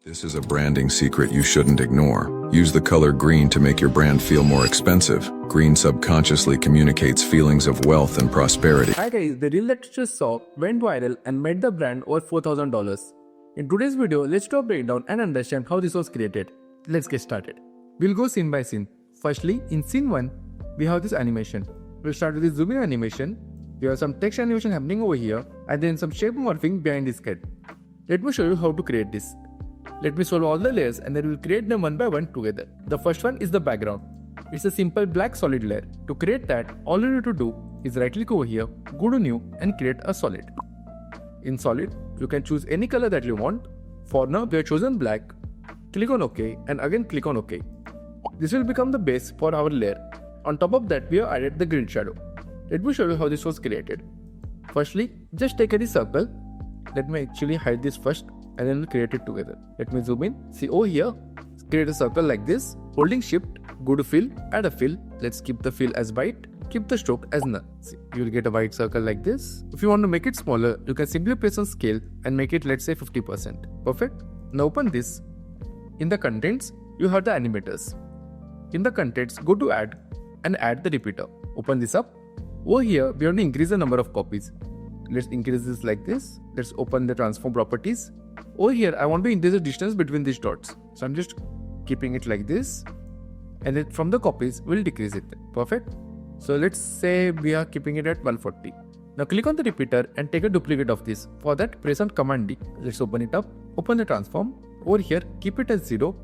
This is a branding secret you shouldn't ignore. Use the color green to make your brand feel more expensive. Green subconsciously communicates feelings of wealth and prosperity. Hi guys, the reel that you just saw went viral and made the brand over $4,000. In today's video, let's do a breakdown and understand how this was created. Let's get started. We'll go scene by scene. Firstly, in scene 1, we have this animation. We'll start with the zoom in animation. We have some text animation happening over here and then some shape morphing behind this head. Let me show you how to create this. Let me solve all the layers and then we'll create them one by one together. The first one is the background. It's a simple black solid layer. To create that, all you need to do is right click over here, go to new and create a solid. In solid, you can choose any color that you want. For now, we have chosen black. Click on OK and again click on OK. This will become the base for our layer. On top of that, we have added the green shadow. Let me show you how this was created. Firstly, just take any circle. Let me actually hide this first and then we'll create it together. Let me zoom in. See over here, create a circle like this. Holding shift, go to fill, add a fill. Let's keep the fill as white. Keep the stroke as none. See, you will get a white circle like this. If you want to make it smaller, you can simply press on scale and make it, let's say, 50%. Perfect. Now open this. In the contents, you have the animators. In the contents, go to add and add the repeater. Open this up. Over here, we want to increase the number of copies. Let's increase this like this. Let's open the transform properties. Over here, I want to increase the distance between these dots. So I'm just keeping it like this. And then from the copies, we'll decrease it. Perfect. So let's say we are keeping it at 140. Now click on the repeater and take a duplicate of this. For that, press on Command D. Let's open it up. Open the transform. Over here, keep it as 0.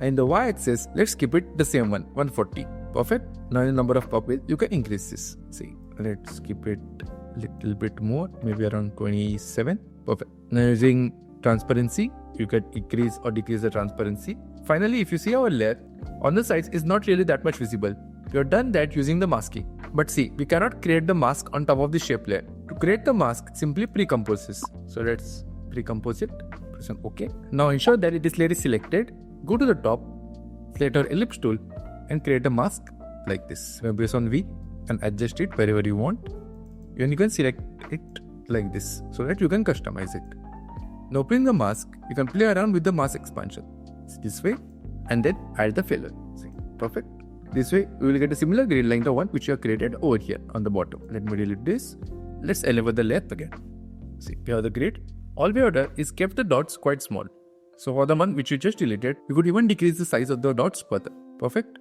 And the y-axis, let's keep it the same one, 140. Perfect. Now in the number of copies, you can increase this. See, let's keep it a little bit more, maybe around 27. Perfect. Now using transparency, you can increase or decrease the transparency. Finally, if you see our layer, on the sides is not really that much visible. We have done that using the masking. But see, we cannot create the mask on top of the shape layer. To create the mask, simply pre-compose this. So let's pre-compose it. Press on OK. Now ensure that this layer is selected. Go to the top, select our ellipse tool and create a mask like this. Press on V and adjust it wherever you want. And you can select it like this so that you can customize it. Now opening the mask, you can play around with the mask expansion. This way and then add the filler. See, perfect. This way we will get a similar grid like the one which you have created over here on the bottom. Let me delete this. Let's elevate the length again. See, we have the grid. All we have done is kept the dots quite small. So for the one which you just deleted, you could even decrease the size of the dots further. Perfect.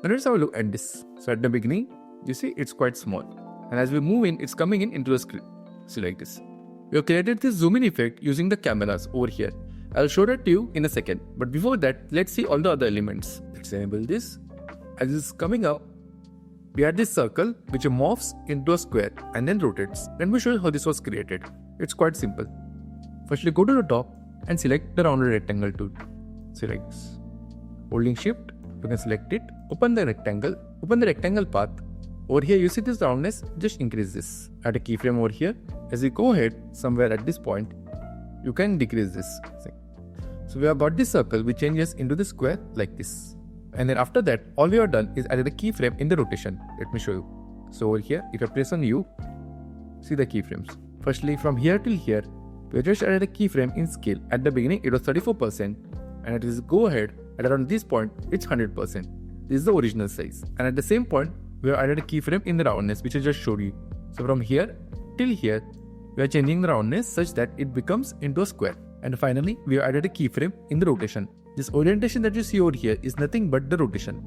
Now let's have a look at this. So at the beginning, you see it's quite small. And as we move in, it's coming in into the screen. See like this. We have created this zoom in effect using the cameras over here. I'll show that to you in a second. But before that, let's see all the other elements. Let's enable this. As it's coming up, we had this circle which morphs into a square and then rotates. Let me show you how this was created. It's quite simple. Firstly, go to the top and select the rounded rectangle tool. Select this. Holding shift, you can select it. Open the rectangle. Open the rectangle path. Over here, you see this roundness, just increase this. Add a keyframe over here. As you go ahead, somewhere at this point, you can decrease this. So we have got this circle which changes into the square like this. And then after that, all we have done is added a keyframe in the rotation. Let me show you. So over here, if I press on U, see the keyframes. Firstly, from here till here, we just added a keyframe in scale. At the beginning, it was 34%. And it is go ahead, at around this point, it's 100%. This is the original size. And at the same point, we have added a keyframe in the roundness, which I just showed you. So from here till here, we are changing the roundness such that it becomes into a square. And finally, we have added a keyframe in the rotation. This orientation that you see over here is nothing but the rotation.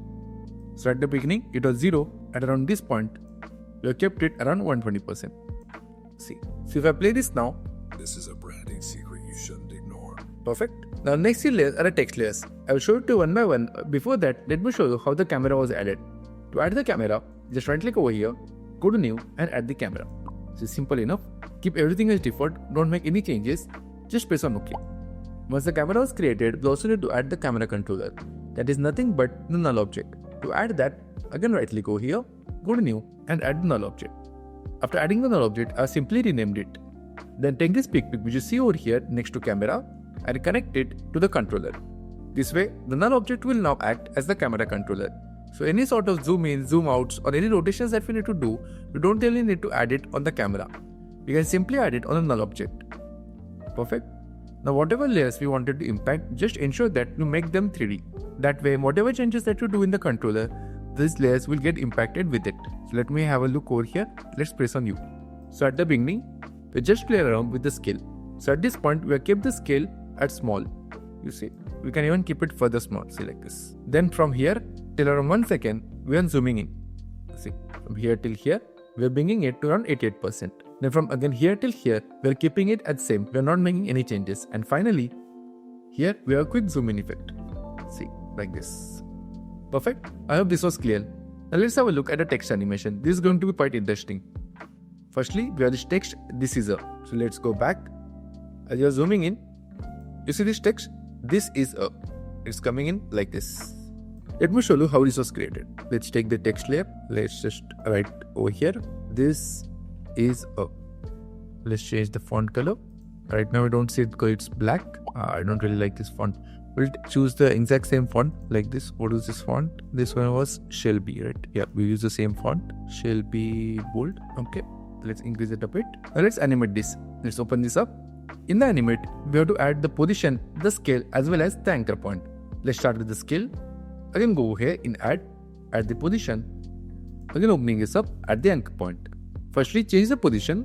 So at the beginning, it was 0. At around this point, we have kept it around 120%. See. So if I play this now, This is a branding secret you shouldn't ignore. Perfect. Now next few layers are the text layers. I will show it to you one by one. Before that, let me show you how the camera was added. To add the camera, just right click over here, go to new and add the camera. It's simple enough. Keep everything as default, don't make any changes, just press on OK. Once the camera was created, we also need to add the camera controller. That is nothing but the null object. To add that, again right click over here, go to new and add the null object. After adding the null object, I simply renamed it. Then take this pic which you see over here next to camera and connect it to the controller. This way, the null object will now act as the camera controller. So any sort of zoom in, zoom outs or any rotations that we need to do, we don't really need to add it on the camera. We can simply add it on the null object. Perfect. Now whatever layers we wanted to impact, just ensure that you make them 3D. That way, whatever changes that you do in the controller, these layers will get impacted with it. So let me have a look over here. Let's press on U. So at the beginning, we just play around with the scale. So at this point, we have kept the scale at small. You see, we can even keep it further small, see like this. Then from here till around 1 second, we are zooming in. See, from here till here, we are bringing it to around 88%. Then from again here till here, we are keeping it at same. We are not making any changes. And finally, here we have a quick zoom in effect. See, like this. Perfect. I hope this was clear. Now let's have a look at the text animation. This is going to be quite interesting. Firstly, we have this text. This is a. So let's go back. As you are zooming in, you see this text. This is a. It's coming in like this. Let me show you how this was created. Let's take the text layer. Let's just write over here. This is a. Let's change the font color. Right now I don't see it because it's black. I don't really like this font. We'll choose the exact same font like this. What is this font? This one was Shelby, right? Yeah, we use the same font. Shelby bold. Okay. Let's increase it a bit. Now let's animate this. Let's open this up. In the animate, we have to add the position, the scale as well as the anchor point. Let's start with the scale. Again go here in add the position. Again opening this up, add the anchor point. Firstly change the position.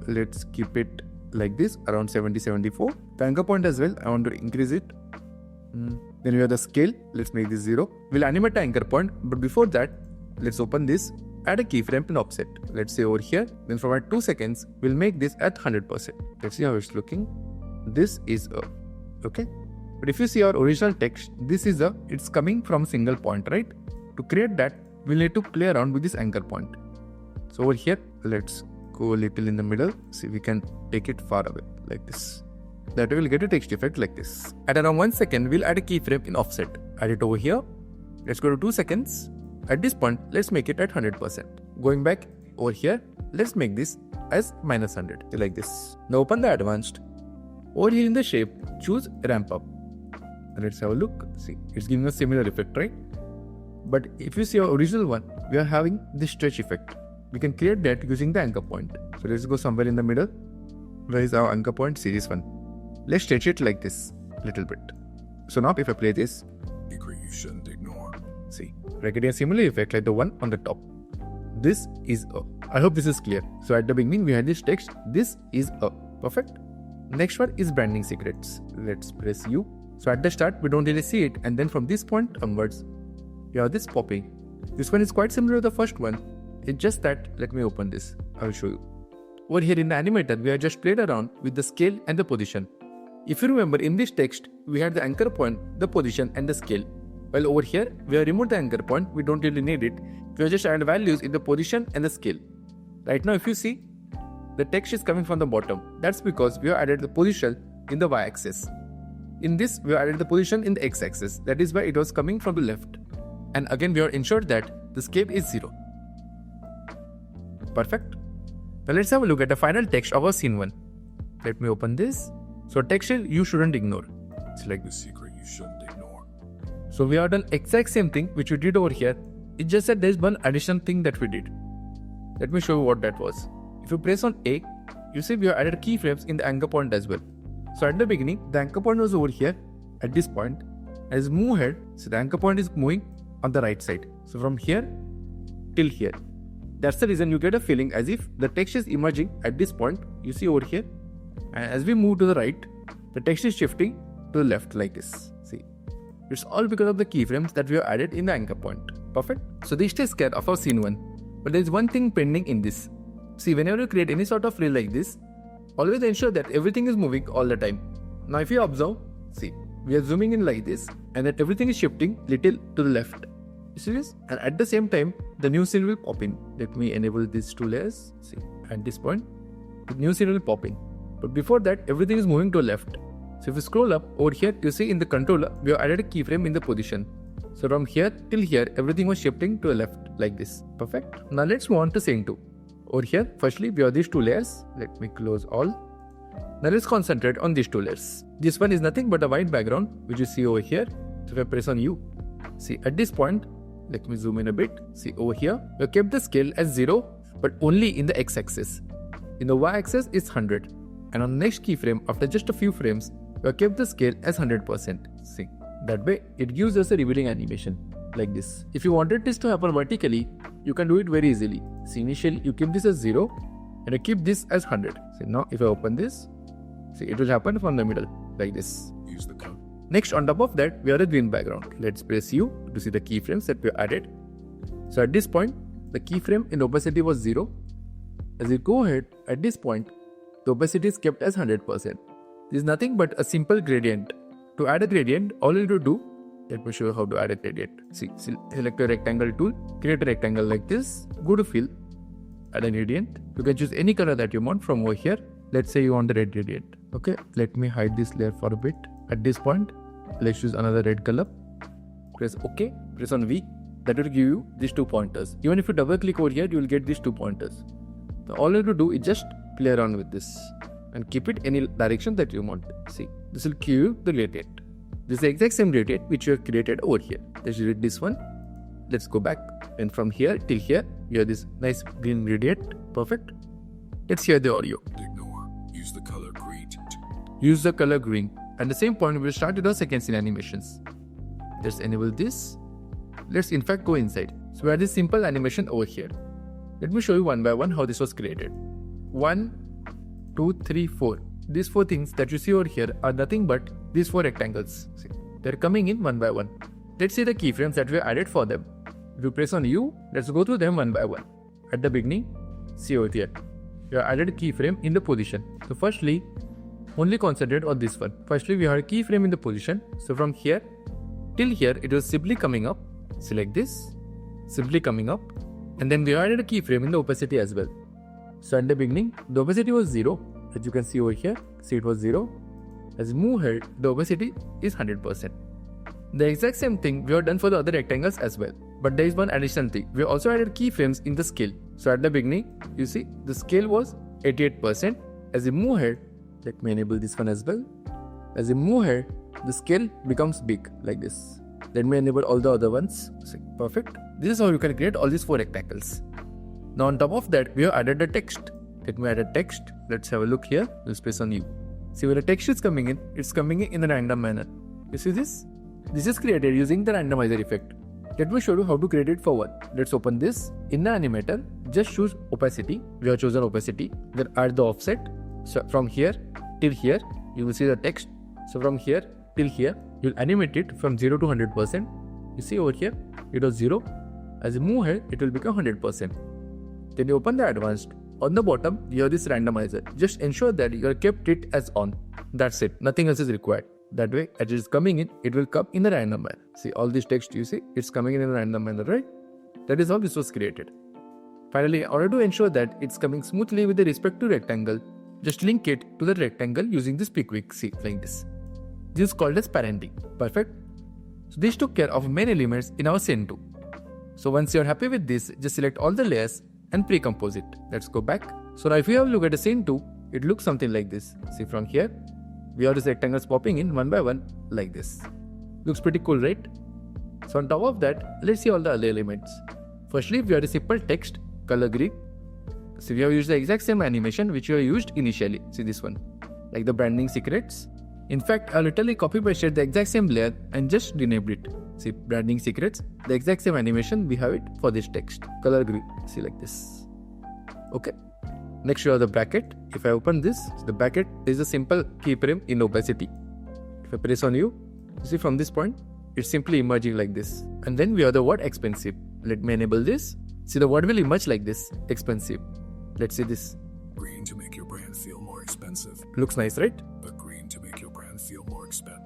Let's keep it like this around 70-74. The anchor point as well, I want to increase it. Then we have the scale. Let's make this 0. We'll animate the anchor point, but before that, let's open this. Add a keyframe and offset. Let's say over here. Then from at 2 seconds, we'll make this at 100%. Let's see how it's looking. This is a. Okay. But if you see our original text, this is a. It's coming from a single point, right? To create that, we'll need to play around with this anchor point. So over here, let's go a little in the middle. See, we can take it far away like this. That way we'll get a text effect like this. At around 1 second, we'll add a keyframe in offset. Add it over here. Let's go to 2 seconds. At this point, let's make it at 100%. Going back over here, let's make this as -100, like this. Now open the advanced. Over here in the shape, choose ramp up. Let's have a look. See, it's giving a similar effect, right? But if you see our original one, we are having this stretch effect. We can create that using the anchor point. So let's go somewhere in the middle. Where is our anchor point? See this one. Let's stretch it like this, little bit. So now if I play this, Secret you shouldn't ignore. see, we're getting a similar effect like the one on the top. This is a. I hope this is clear. So at the beginning we had this text. This is a. Perfect. Next one is branding secrets. Let's press U. So at the start we don't really see it, and then from this point onwards, we have this popping. This one is quite similar to the first one. It's just that, let me open this. I will show you. Over here in the animator, we have just played around with the scale and the position. If you remember, in this text, we had the anchor point, the position and the scale. While over here, we have removed the anchor point, we don't really need it. We have just added values in the position and the scale. Right now, if you see, the text is coming from the bottom. That's because we have added the position in the y-axis. In this, we have added the position in the x-axis. That is why it was coming from the left. And again, we have ensured that the scale is 0. Perfect. Now let's have a look at the final text of our scene 1. Let me open this. So text is you shouldn't ignore. It's like The secret you shouldn't ignore. so we have done exact same thing which we did over here. It's just that there's one additional thing that we did. Let me show you what that was. If you press on A, you see we have added keyframes in the anchor point as well. So at the beginning, the anchor point was over here at this point. As move ahead, so the anchor point is moving on the right side. So from here till here. That's the reason you get a feeling as if the text is emerging at this point. You see over here. And as we move to the right, the text is shifting to the left like this. See, it's all because of the keyframes that we have added in the anchor point. Perfect. So this takes care of our scene 1. But there is one thing pending in this. See, whenever you create any sort of reel like this, always ensure that everything is moving all the time. Now if you observe, see, we are zooming in like this and that everything is shifting little to the left. You see this? And at the same time, the new scene will pop in. Let me enable these 2 layers. See, at this point, the new scene will pop in. But before that, everything is moving to the left. So if you scroll up, over here, you see in the controller, we have added a keyframe in the position. So from here till here, everything was shifting to the left like this. Perfect. Now let's move on to scene 2. Over here, firstly, we have these 2 layers. Let me close all. Now let's concentrate on these 2 layers. This one is nothing but a white background, which you see over here. So if I press on U, see at this point, let me zoom in a bit. See over here, we have kept the scale as 0, but only in the x-axis. In the y-axis, it's 100. And on the next keyframe, after just a few frames, we have kept the scale as 100%. See, that way it gives us a revealing animation like this. If you wanted this to happen vertically, you can do it very easily. See, initially you keep this as 0 and I keep this as 100. See, now if I open this, see, it will happen from the middle like this. Use the color. Next, on top of that, we have a green background. Let's press U to see the keyframes that we have added. So at this point, the keyframe in opacity was 0. As you go ahead, at this point, the opacity is kept as 100%. This is nothing but a simple gradient. To add a gradient, all you need to do, let me show you how to add a gradient. See, select a rectangle tool, create a rectangle like this, go to fill, add a gradient. You can choose any color that you want from over here. Let's say you want the red gradient. Okay, let me hide this layer for a bit. At this point, let's choose another red color. Press OK, press on V. That will give you these 2 pointers. Even if you double click over here, you will get these 2 pointers. So all you have to do is just play around with this and keep it any direction that you want. See, this will give you the gradient. This is the exact same gradient which you have created over here. Let's delete this one. Let's go back, and from here till here, you have this nice green gradient. Perfect. Let's hear the audio. Ignore. Use the color green. Use the color green. At the same point, we will start with the second scene animations. Let's enable this. Let's in fact go inside. So we have this simple animation over here. Let me show you one by one how this was created. 1, 2, 3, 4. These 4 things that you see over here are nothing but these 4 rectangles. See, they're coming in one by one. Let's see the keyframes that we added for them. If you press on U, let's go through them one by one. At the beginning, see over here, we have added a keyframe in the position. So firstly, only concentrate on this one. Firstly, we have a keyframe in the position. So from here till here, it was simply coming up. Select this, simply coming up. And then we added a keyframe in the opacity as well. So at the beginning, the opacity was 0. As you can see over here, see it was 0. As we move ahead, the opacity is 100%. The exact same thing we have done for the other rectangles as well. But there is one additional thing. We also added keyframes in the scale. So at the beginning, you see the scale was 88%. As we move ahead, let me enable this one as well. As we move ahead, the scale becomes big like this. Let me enable all the other ones. See, perfect. This is how you can create all these 4 rectangles. Now on top of that, we have added the text. Let me add a text. Let's have a look here. Let's press on U. See where the text is coming in. It's coming in a random manner. You see this? This is created using the randomizer effect. Let me show you how to create it for one. Let's open this. In the animator, just choose opacity. We have chosen opacity. Then add the offset. So from here till here, you will see the text. So from here till here, you'll animate it from 0 to 100%. You see over here, it was 0. As you move ahead, it will become 100%. Then you open the advanced. On the bottom, you have this randomizer. Just ensure that you have kept it as on. That's it. Nothing else is required. That way, as it is coming in, it will come in a random manner. See all this text you see, it's coming in a random manner, right? That is how this was created. Finally, in order to ensure that it's coming smoothly with the respect to rectangle, just link it to the rectangle using this pickwick. See, like this. This is called as parenting. Perfect. So this took care of main elements in our scene 2. So once you're happy with this, just select all the layers and pre-compose it. Let's go back. So now if you have a look at the scene 2, it looks something like this. See from here, we have these rectangles popping in one by one like this. Looks pretty cool, right? So on top of that, let's see all the other elements. Firstly, we have a simple text, color green. So we have used the exact same animation which we have used initially. See this one, like the branding secrets. In fact, I literally copy pasted the exact same layer and just renamed it. See, branding secrets, the exact same animation, we have it for this text, color green. See like this. Okay. Next, you have the bracket. If I open this, the bracket is a simple keyframe in opacity. If I press on U, see from this point, it's simply emerging like this. And then we have the word expensive. Let me enable this. See, the word will emerge like this, expensive. Let's see this. Green to make your brand feel more expensive. Looks nice, right? But green to make your brand feel more expensive.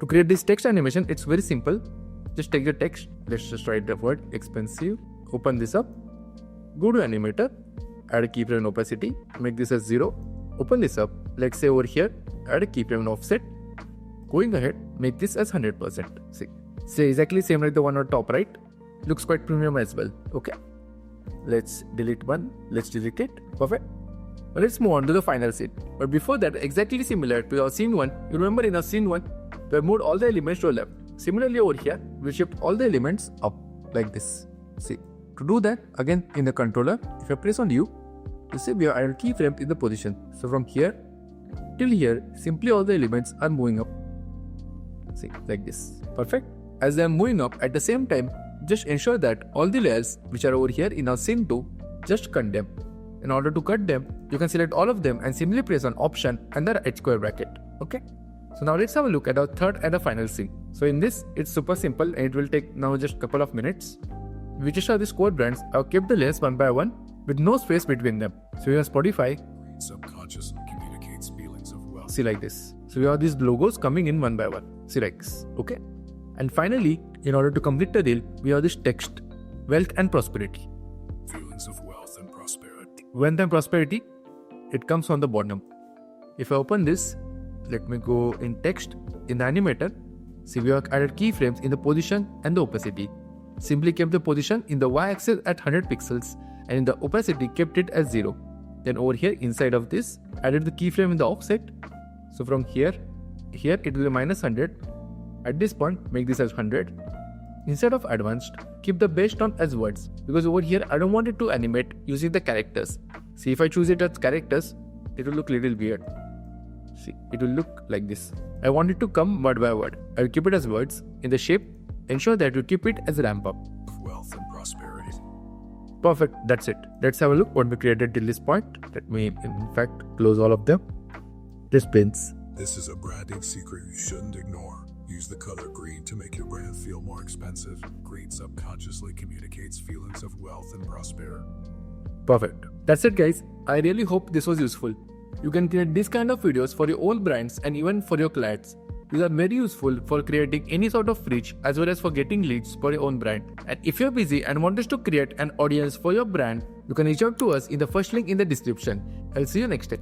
To create this text animation, it's very simple. Just take the text. Let's just write the word expensive. Open this up. Go to animator. Add a keyframe opacity, make this as 0, open this up, let's say over here, add a keyframe offset, going ahead, make this as 100%, see exactly same like the one on top, right? Looks quite premium as well, okay? Let's delete one, let's delete it, perfect. Now let's move on to the final scene, but before that, exactly similar to our scene 1, you remember in our scene 1, we have moved all the elements to the left. Similarly over here, we shift all the elements up, like this, see. To do that, again in the controller, if I press on U, you see we have added keyframe in the position. So from here Till here, simply all the elements are moving up. See, like this. Perfect. As they are moving up, at the same time, just ensure that all the layers which are over here in our scene 2, just cut them. In order to cut them, you can select all of them and simply press on Option and the right square bracket. Okay. So now let's have a look at our third and the final scene. So in this, it's super simple and it will take now just couple of minutes. We just have these core brands. I've kept the layers one by one with no space between them. So we have Spotify. Subconsciously communicates feelings of wealth. See like this. So we have these logos coming in one by one. See like this. Okay. And finally, in order to complete the deal, we have this text, wealth and prosperity. Feelings of wealth and prosperity. Wealth and prosperity, it comes on the bottom. If I open this, let me go in text, in the animator. See, we have added keyframes in the position and the opacity. Simply kept the position in the y-axis at 100 pixels and in the opacity kept it as 0. Then over here inside of this, added the keyframe in the offset. So from here it will be -100. At this point, make this as 100. Instead of advanced, keep the base tone as words because over here I don't want it to animate using the characters. See, if I choose it as characters, it will look little weird. See, it will look like this. I want it to come word by word. I will keep it as words. In the shape, ensure that you keep it as a ramp up. Wealth and prosperity. Perfect, that's it. Let's have a look what we created till this point. Let me in fact close all of them. This pins. This is a branding secret you shouldn't ignore. Use the color green to make your brand feel more expensive. Green subconsciously communicates feelings of wealth and prosperity. Perfect. That's it guys. I really hope this was useful. You can create this kind of videos for your own brands and even for your clients. These are very useful for creating any sort of reach as well as for getting leads for your own brand. And if you're busy and want us to create an audience for your brand, you can reach out to us in the first link in the description. I'll see you next time.